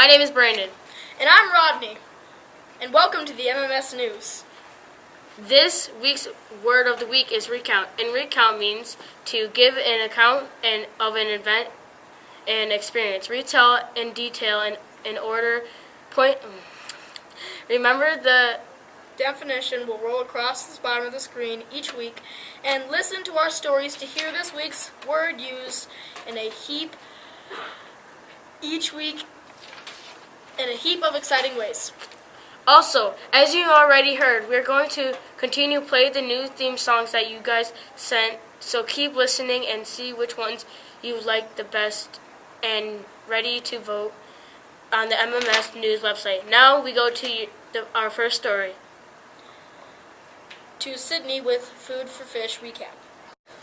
My name is Brandon. And I'm Rodney. And welcome to the MMS News. This week's word of the week is recount. And recount means to give an account of an event and experience. Retell in detail in order. Remember the definition will roll across the bottom of the screen each week, and listen to our stories to hear this week's word used in a heap each week in a heap of exciting ways. Also, as you already heard, we're going to continue play the new theme songs that you guys sent, so keep listening and see which ones you like the best and ready to vote on the MMS News website. Now we go to our first story. To Sydney with Food for Fish recap.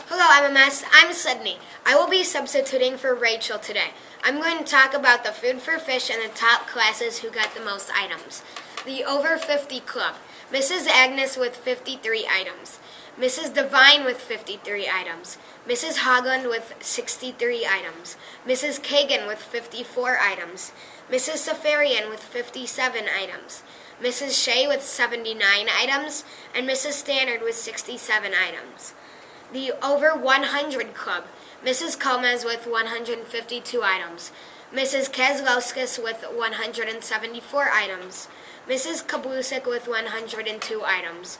Hello MMS, I'm Sydney. I will be substituting for Rachel today. I'm going to talk about the Food for Fish and the top classes who got the most items. The Over 50 Club, Mrs. Agnes with 53 items, Mrs. Devine with 53 items, Mrs. Hogland with 63 items, Mrs. Kagan with 54 items, Mrs. Safarian with 57 items, Mrs. Shea with 79 items, and Mrs. Standard with 67 items. The Over 100 Club, Mrs. Gomez with 152 items, Mrs. Kezlowskis with 174 items, Mrs. Kablusik with 102 items,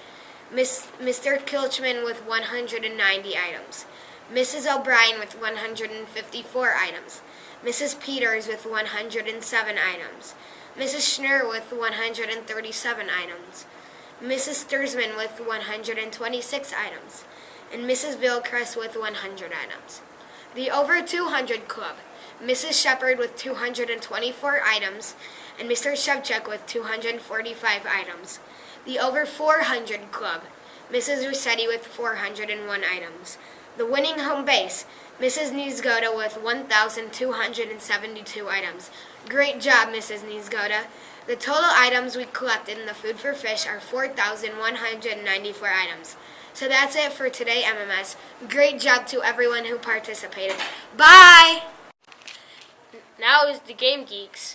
Mr. Kilchman with 190 items, Mrs. O'Brien with 154 items, Mrs. Peters with 107 items, Mrs. Schnurr with 137 items, Mrs. Sturzman with 126 items, and Mrs. Vilcrest with 100 items. The Over 200 Club, Mrs. Shepard with 224 items, and Mr. Shevchuk with 245 items. The Over 400 Club, Mrs. Rossetti with 401 items. The Winning Home Base, Mrs. Niezgoda with 1,272 items. Great job, Mrs. Niezgoda. The total items we collected in the Food for Fish are 4,194 items. So that's it for today, MMS. Great job to everyone who participated. Bye! Now is the Game Geeks.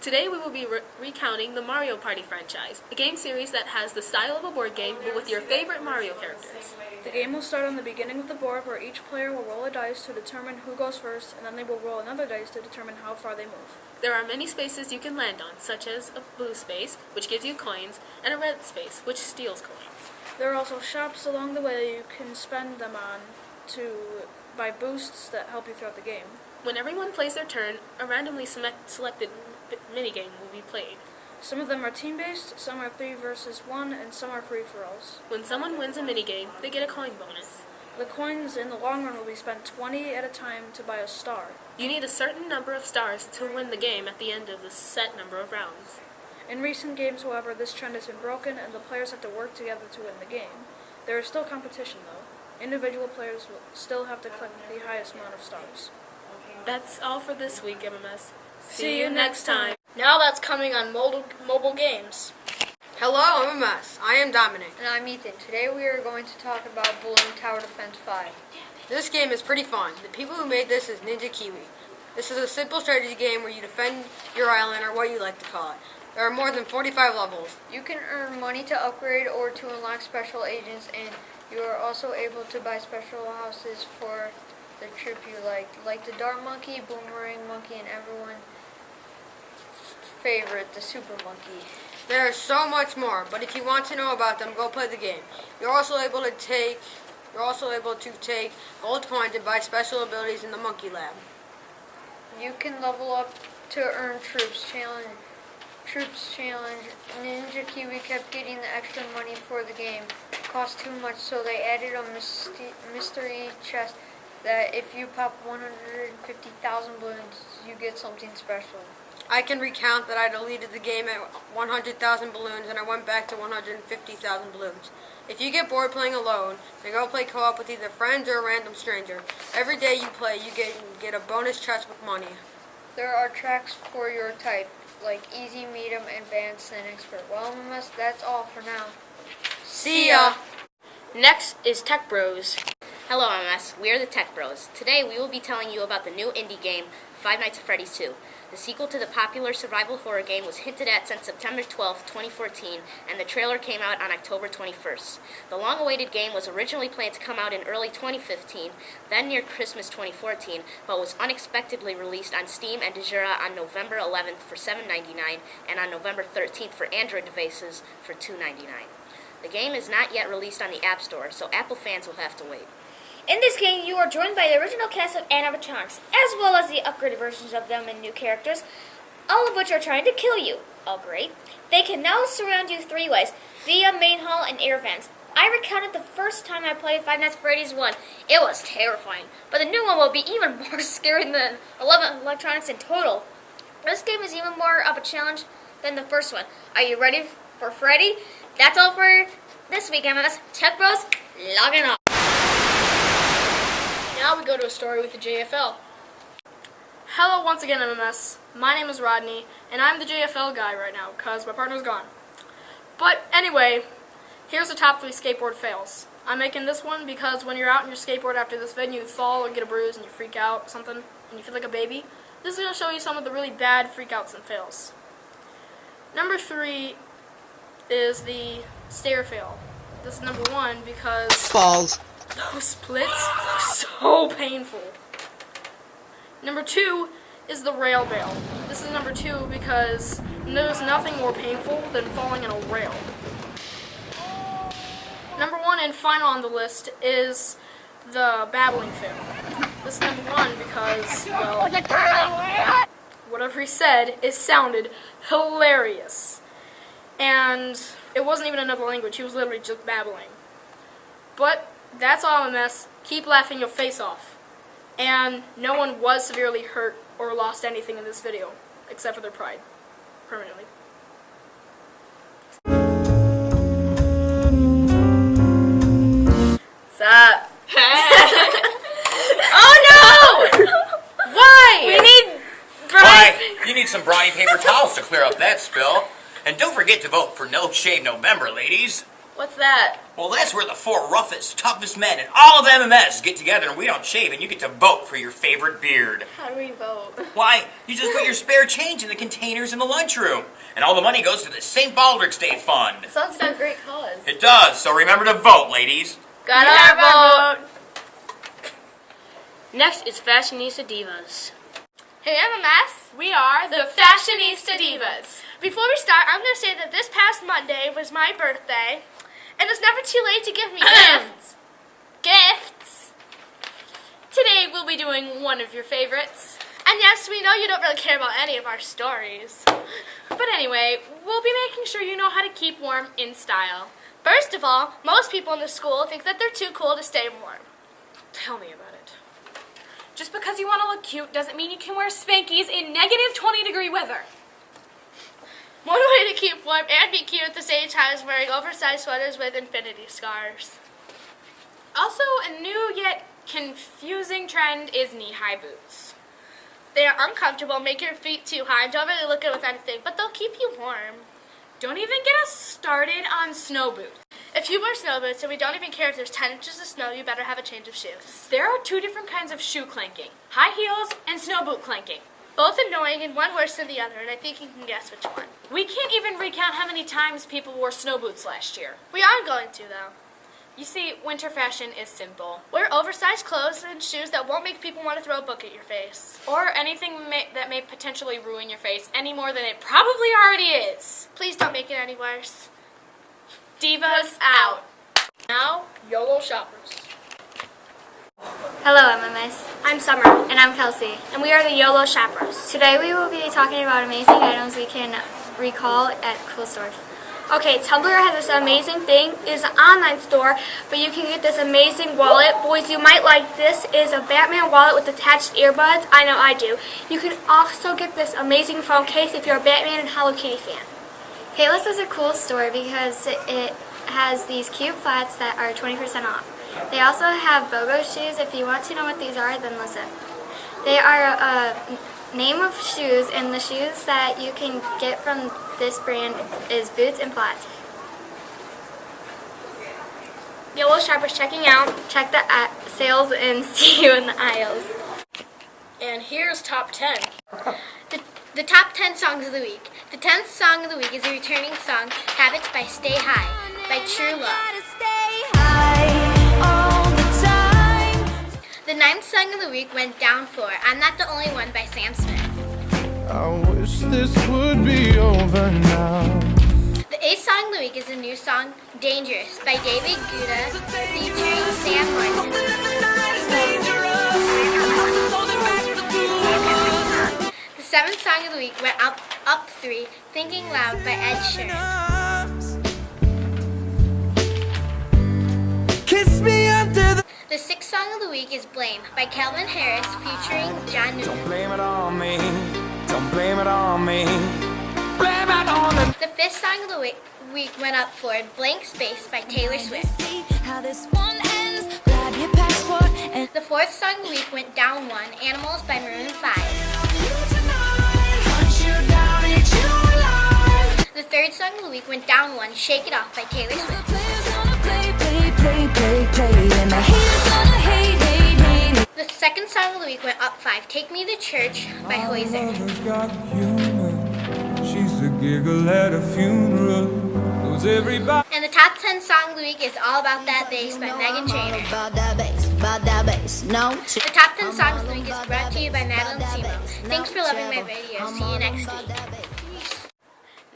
Today we will be recounting the Mario Party franchise, a game series that has the style of a board game but with your favorite Mario characters. The game will start on the beginning of the board where each player will roll a dice to determine who goes first, and then they will roll another dice to determine how far they move. There are many spaces you can land on, such as a blue space, which gives you coins, and a red space, which steals coins. There are also shops along the way that you can spend them on to buy boosts that help you throughout the game. When everyone plays their turn, a randomly selected minigame will be played. Some of them are team-based, some are 3 versus 1, and some are free-for-alls. When someone wins a minigame, they get a coin bonus. The coins in the long run will be spent 20 at a time to buy a star. You need a certain number of stars to win the game at the end of the set number of rounds. In recent games, however, this trend has been broken and the players have to work together to win the game. There is still competition, though. Individual players will still have to collect the highest amount of stars. That's all for this week, MMS. See you next time. Now that's coming on mobile games. Hello, MMS. I am Dominic. And I'm Ethan. Today we are going to talk about Balloon Tower Defense 5. This game is pretty fun. The people who made this is Ninja Kiwi. This is a simple strategy game where you defend your island, or what you like to call it. There are more than 45 levels. You can earn money to upgrade or to unlock special agents, and you are also able to buy special houses for the troop you like the Dart Monkey, Boomerang Monkey, and everyone's favorite, the Super Monkey. There is so much more, but if you want to know about them, go play the game. You're also able to take gold coins and buy special abilities in the Monkey Lab. You can level up to earn Troops Challenge. Ninja Kiwi kept getting the extra money for the game. It cost too much, so they added a mystery chest that if you pop 150,000 balloons, you get something special. I can recount that I deleted the game at 100,000 balloons and I went back to 150,000 balloons. If you get bored playing alone, then go play co-op with either friends or a random stranger. Every day you play, you get a bonus chest with money. There are tracks for your type, like easy, medium, advanced, and expert. Well, that's all for now. See ya! Next is Tech Bros. Hello MMS, we are the Tech Bros. Today we will be telling you about the new indie game, Five Nights at Freddy's 2. The sequel to the popular survival horror game was hinted at since September 12, 2014, and the trailer came out on October 21st. The long-awaited game was originally planned to come out in early 2015, then near Christmas 2014, but was unexpectedly released on Steam and Dejura on November 11th for $7.99 and on November 13th for Android devices for $2.99. The game is not yet released on the App Store, so Apple fans will have to wait. In this game, you are joined by the original cast of animatronics, as well as the upgraded versions of them and new characters, all of which are trying to kill you. Oh, great. They can now surround you 3 ways, via main hall and air vents. I recounted the first time I played Five Nights at Freddy's 1. It was terrifying, but the new one will be even more scary than 11 electronics in total. This game is even more of a challenge than the first one. Are you ready for Freddy? That's all for this week, MMS. Tech Bros, logging off. Now we go to a story with the JFL. Hello once again, MMS. My name is Rodney, and I'm the JFL guy right now because my partner's gone. But anyway, here's the top 3 skateboard fails. I'm making this one because when you're out on your skateboard after this vid and you fall or get a bruise and you freak out or something and you feel like a baby, this is going to show you some of the really bad freakouts and fails. Number 3 is the stair fail. This is number 1 because Balls. those splits are so painful. Number 2 is the rail bail. This is number 2 because there's nothing more painful than falling in a rail. Number 1 and final on the list is the babbling fail. This is number 1 because, well, whatever he said, it sounded hilarious. And it wasn't even another language, he was literally just babbling. But that's all MMS. Keep laughing your face off. And no one was severely hurt or lost anything in this video, except for their pride. Permanently. Sup? Oh no! Why? We need Why, you need some briny paper towels to clear up that spill. And don't forget to vote for No Shave November, ladies. What's that? Well, that's where the 4 roughest, toughest men in all of MMS get together and we don't shave and you get to vote for your favorite beard. How do we vote? Why, you just put your spare change in the containers in the lunchroom. And all the money goes to the St. Baldrick's Day Fund. Sounds like a great cause. It does, so remember to vote, ladies. Got our vote! Next is Fashionista Divas. Hey MMS, We are the Fashionista Divas. before we start, I'm going to say that this past Monday was my birthday, and it's never too late to give me gifts. Gifts! Today we'll be doing one of your favorites. And yes, we know you don't really care about any of our stories. But anyway, we'll be making sure you know how to keep warm in style. First of all, most people in the school think that they're too cool to stay warm. Tell me about it. Just because you want to look cute doesn't mean you can wear Spankies in negative 20-degree weather. One way to keep warm and be cute at the same time is wearing oversized sweaters with infinity scars. Also, a new yet confusing trend is knee-high boots. They are uncomfortable, make your feet too high, and don't really look good with anything, but they'll keep you warm. Don't even get us started on snow boots. If you wear snow boots and we don't even care if there's 10 inches of snow, you better have a change of shoes. There are 2 different kinds of shoe clanking, high heels and snow boot clanking. Both annoying and one worse than the other, and I think you can guess which one. We can't even recount how many times people wore snow boots last year. We are going to, though. You see, winter fashion is simple. Wear oversized clothes and shoes that won't make people want to throw a book at your face. Or anything that may potentially ruin your face any more than it probably already is. Please don't make it any worse. Divas out. Now, YOLO shoppers. Hello, MMS. I'm Summer. And I'm Kelsey. And we are the YOLO Shoppers. Today we will be talking about amazing items we can recall at cool stores. Okay, Tumblr has this amazing thing. It is an online store, but you can get this amazing wallet. Boys, you might like this. It is a Batman wallet with attached earbuds. I know I do. You can also get this amazing phone case if you're a Batman and Hello Kitty fan. Payless is a cool store because it has these cute flats that are 20% off. They also have BOGO shoes. If you want to know what these are, then listen. They are a name of shoes, and the shoes that you can get from this brand is boots and flats. YOLO shoppers checking out. Check the sales and see you in the aisles. And here's top 10. The top 10 songs of the week. The 10th song of the week is a returning song, Habits by Stay High by True Love. The 9th song of the week went down for I'm Not the Only One by Sam Smith. I wish this would be over now. The 8th song of the week is a new song, Dangerous by David Guetta featuring Sam Martin. The 7th song of the week went up 3, Thinking Loud by Ed Sheeran. Kiss me under the... The 6th song of the week is Blame by Calvin Harris featuring John Newman. Don't blame it on me. Don't blame it on me. Blame it on the... The 5th song of the week went up for Blank Space by Taylor Swift. The 4th song of the week went down 1, Animals by Maroon 5. The 3rd song of the week went down 1, Shake It Off by Taylor Swift. The 2nd song of the week went up 5, Take Me to Church by Hoiser. She's the giggle at a funeral. Knows everybody. And the top 10 song of the week is All About That Bass by Meghan Trainor. The top 10 songs of the week is brought to you by Madeline Simo. Thanks for loving my video. See you next week.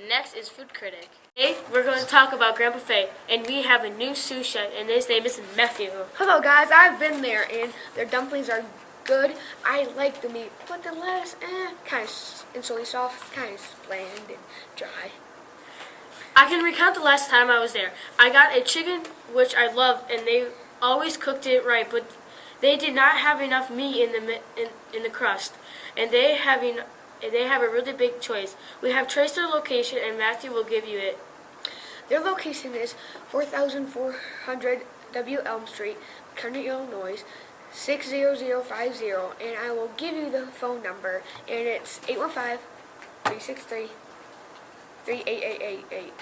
Next is Food Critic. Today we're going to talk about Grandpa Faye, and we have a new sous chef, and his name is Matthew. Hello guys, I've been there and their dumplings are good. I like the meat, but the lettuce, kind of instantly soft, kind of bland and dry. I can recount the last time I was there. I got a chicken, which I love, and they always cooked it right, but they did not have enough meat in the crust, and they have a really big choice. We have traced their location, and Matthew will give you it. Their location is 4400 W Elm Street, Kearney, Illinois, 60050, and I will give you the phone number, and it's 815-363-38888.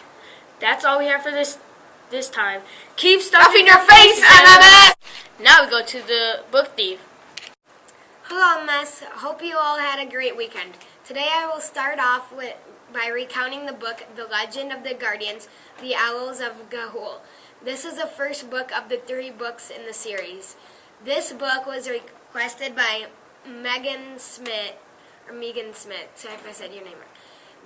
That's all we have for this time. Keep stuffing your face, MMS! Now we go to the book thief. Hello, MS. Hope you all had a great weekend. Today I will start off by recounting the book, The Legend of the Guardians, The Owls of Ga'Hoole. This is the first book of the 3 books in the series. This book was requested by Megan Smith, sorry if I said your name wrong.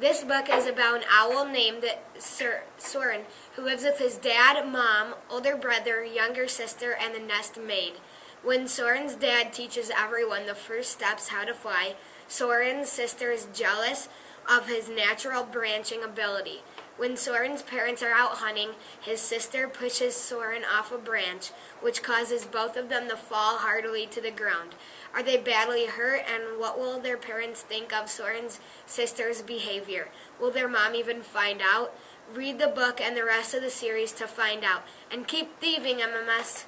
This book is about an owl named Soren, who lives with his dad, mom, older brother, younger sister, and the nest maid. When Soren's dad teaches everyone the first steps how to fly, Soren's sister is jealous of his natural branching ability. When Soren's parents are out hunting, his sister pushes Soren off a branch, which causes both of them to fall heartily to the ground. Are they badly hurt, and what will their parents think of Soren's sister's behavior? Will their mom even find out? Read the book and the rest of the series to find out. And keep thieving, MMS.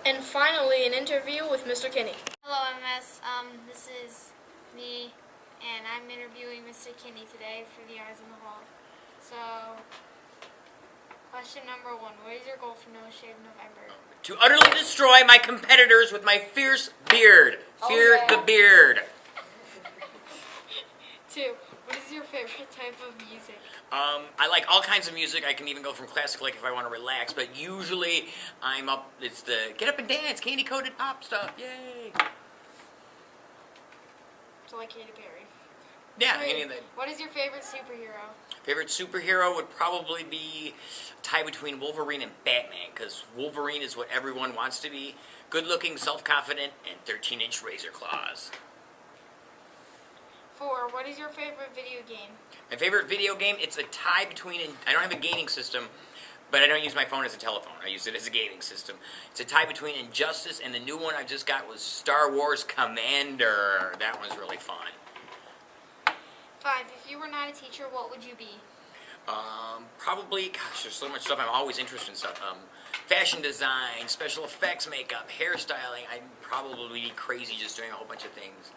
And finally, an interview with Mr. Kinney. Hello, MS. This is me, and I'm interviewing Mr. Kinney today for the Eyes on the Wall. So, question number 1. What is your goal for No Shave November? To utterly destroy my competitors with my fierce beard. Fear the beard. 2. What is your favorite type of music? I like all kinds of music. I can even go from classic, like if I want to relax. But usually, I'm up. It's the get up and dance, candy coated pop stuff. Yay! So like Katy Perry. Yeah, Wait, any of that. what is your favorite superhero? Favorite superhero would probably be a tie between Wolverine and Batman, because Wolverine is what everyone wants to be: good-looking, self-confident, and 13-inch razor claws. 4. What is your favorite video game? My favorite video game, it's a tie between, I don't have a gaming system, but I don't use my phone as a telephone. I use it as a gaming system. It's a tie between Injustice and the new one I just got was Star Wars Commander. That one's really fun. 5. If you were not a teacher, what would you be? Probably, gosh, there's so much stuff. I'm always interested in stuff. Fashion design, special effects, makeup, hairstyling. I'd probably be crazy just doing a whole bunch of things.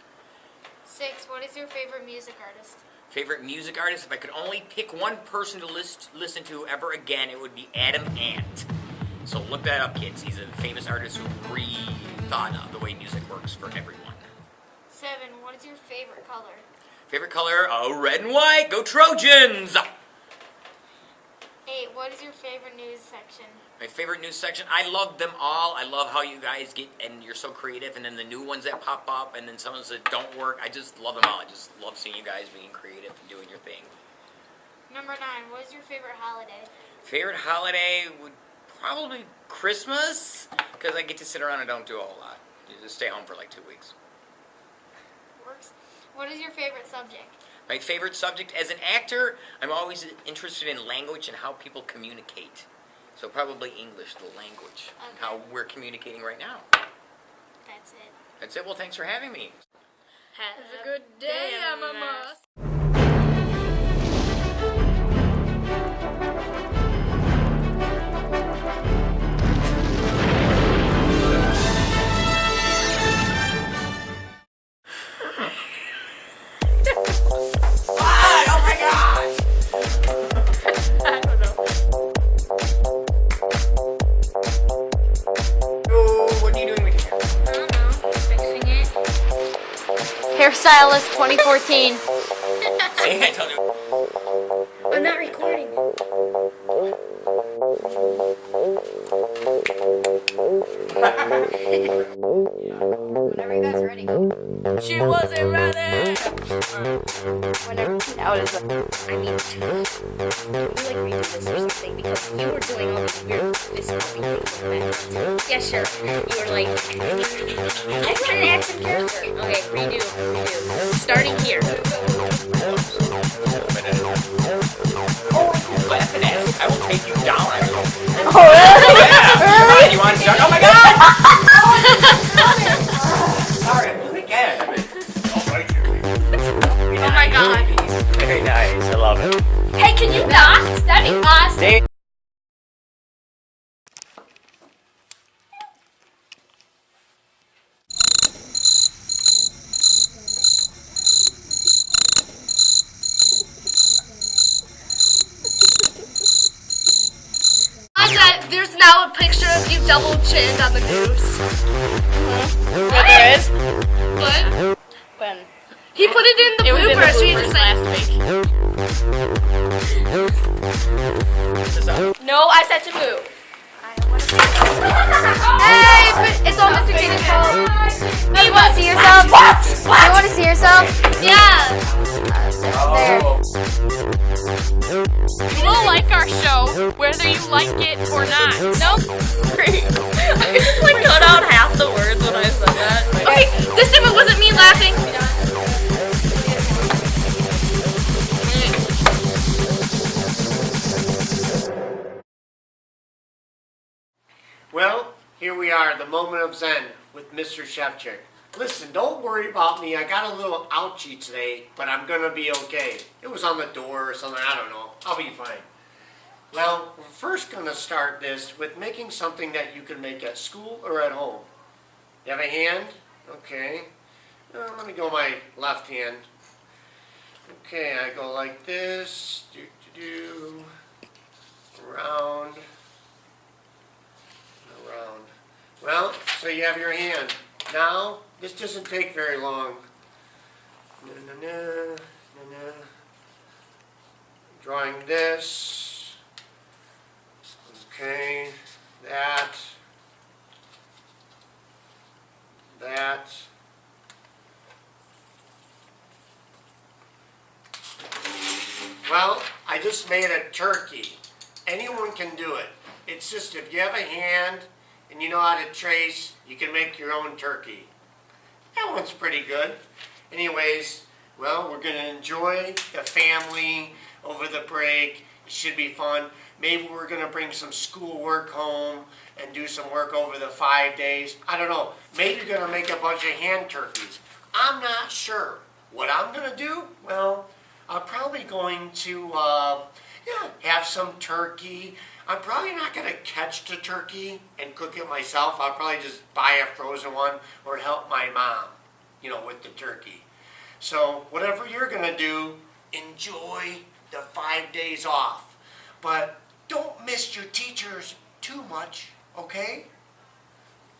6. What is your favorite music artist? Favorite music artist? If I could only pick one person to listen to ever again, it would be Adam Ant. So look that up, kids. He's a famous artist who rethought of the way music works for everyone. 7. What is your favorite color? Favorite color? Red and white. Go Trojans! 8. What is your favorite news section? My favorite news section? I love them all. I love how you guys get, and you're so creative, and then the new ones that pop up, and then some ones that don't work. I just love them all. I just love seeing you guys being creative and doing your thing. Number 9. What is your favorite holiday? Favorite holiday would probably Christmas, because I get to sit around and don't do a whole lot. You just stay home for like 2 weeks. Works. What is your favorite subject? My favorite subject as an actor, I'm always interested in language and how people communicate. So probably English, the language, and how we're communicating right now. That's it. That's it. Well, thanks for having me. Have a good day, MMS. Hairstylist 2014. See, I told you. I'm not recording. Whenever you guys are ready. She wasn't ready. Whenever now it is like, I mean, can we like redo this or something? Because you were doing all these weird fist pumping things in the background. Yeah, sure. You were like, I got an accent character. Okay, redo. Starting here. Laugh and ask. I will take you down. Oh, really? Yeah. Come on, you want to start? Oh my God! Sorry, I'm doing it again. I'll fight you. Oh my God. Very nice. I love it. Hey, can you not? That'd be awesome. See? There's now a picture of you double chinned on the news. What there is? What? When? He put it in the bloopers, so you just said last week. No, I said to move. Hey, but it's all Mr. Katie's fault. You want to see yourself? What? You want to see yourself? Yeah. There. You will like our show, whether you like it or not. Nope. Great. I just like cut out half the words when I said that. Okay, this time it wasn't me laughing. Well, here we are, the moment of Zen with Mr. Shevchik. Listen, don't worry about me. I got a little ouchie today, but I'm going to be okay. It was on the door or something. I don't know. I'll be fine. Well, we're first going to start this with making something that you can make at school or at home. You have a hand? Okay. Let me go my left hand. Okay, I go like this. Around. Around. Well, so you have your hand. Now, this doesn't take very long. Drawing this. Okay, that. Well, I just made a turkey. Anyone can do it. It's just if you have a hand and you know how to trace, you can make your own turkey. That one's pretty good. Anyways, well, we're going to enjoy the family over the break. It should be fun. Maybe we're going to bring some schoolwork home and do some work over the 5 days. I don't know. Maybe you're going to make a bunch of hand turkeys. I'm not sure. What I'm going to do? Well, I'm probably going to have some turkey. I'm probably not going to catch the turkey and cook it myself. I'll probably just buy a frozen one or help my mom, with the turkey. So whatever you're going to do, enjoy the 5 days off. But don't miss your teachers too much. Okay?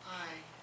Bye.